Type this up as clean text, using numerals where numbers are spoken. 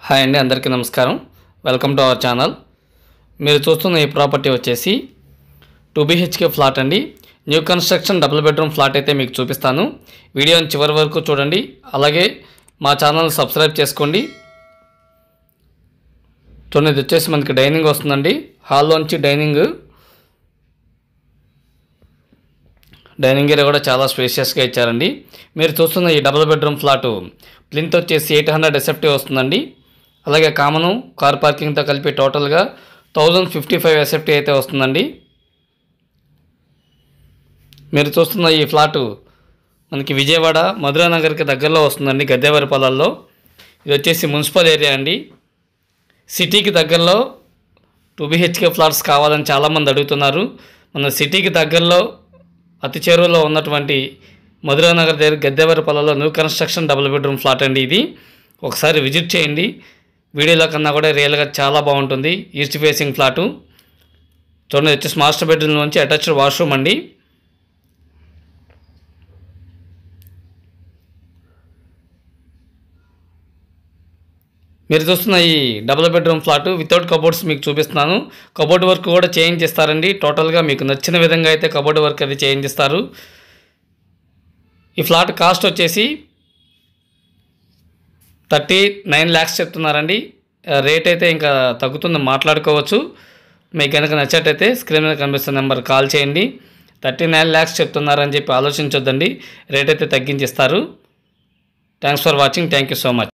Hi అండి, అందరికీ నమస్కారం. Welcome to our channel. మీరు చూస్తున్న ఈ ప్రాపర్టీ వచ్చేసి 2 BHK ఫ్లాట్ అండి. New construction double bedroom flat అయితే మీకు చూపిస్తాను. వీడియోని చివరి వరకు చూడండి. అలాగే మా ఛానల్ సబ్స్క్రైబ్ చేసుకోండి. చూడండి, ఇది వచ్చేసి మనకి డైనింగ్ వస్తుందండి. హాల్లోంచి డైనింగ్ ఏరియా కూడా చాలా స్పేషియస్గా ఇచ్చారండి. మీరు చూస్తున్న ఈ డబుల్ బెడ్రూమ్ ఫ్లాటు ప్లింత్ వచ్చేసి 800 SFT వస్తుందండి. అలాగే కామను కార్ పార్కింగ్తో కలిపి టోటల్గా 1055 SFT అయితే వస్తుందండి. మీరు చూస్తున్న ఈ ఫ్లాటు మనకి విజయవాడ మధురానగర్కి దగ్గరలో వస్తుందండి, గద్దెవారిపాలెంలో. ఇది వచ్చేసి మున్సిపల్ ఏరియా అండి. సిటీకి దగ్గరలో 2 BHK ఫ్లాట్స్ కావాలని చాలామంది అడుగుతున్నారు. మన సిటీకి దగ్గరలో అతి చేరువలో ఉన్నటువంటి మధురానగర్ దగ్గర గద్దెవారిపాలెంలో new construction double bedroom flat అండి. ఇది ఒకసారి విజిట్ చేయండి. వీడియోలో కన్నా కూడా రియల్గా చాలా బాగుంటుంది. East facing flat. చూడండి, వచ్చేసి మాస్టర్ బెడ్రూమ్ నుంచి అటాచ్డ్ వాష్రూమ్ అండి. మీరు చూస్తున్న ఈ double bedroom flat without cupboards మీకు చూపిస్తున్నాను. కబోర్డ్ వర్క్ కూడా చేయించిస్తారండి. టోటల్గా మీకు నచ్చిన విధంగా అయితే కబోర్డ్ వర్క్ అది చేయించిస్తారు. ఈ ఫ్లాట్ కాస్ట్ వచ్చేసి 39 lakhs చెప్తున్నారండి. రేట్ అయితే ఇంకా తగ్గుతుంది, మాట్లాడుకోవచ్చు. మీకు కనుక నచ్చట్టయితే స్క్రీన్ మీద కనిపిస్తున్న నెంబర్ కాల్ చేయండి. 39 lakhs చెప్తున్నారని చెప్పి ఆలోచించొద్దండి, రేట్ అయితే తగ్గించిస్తారు. Thanks for watching. Thank you so much.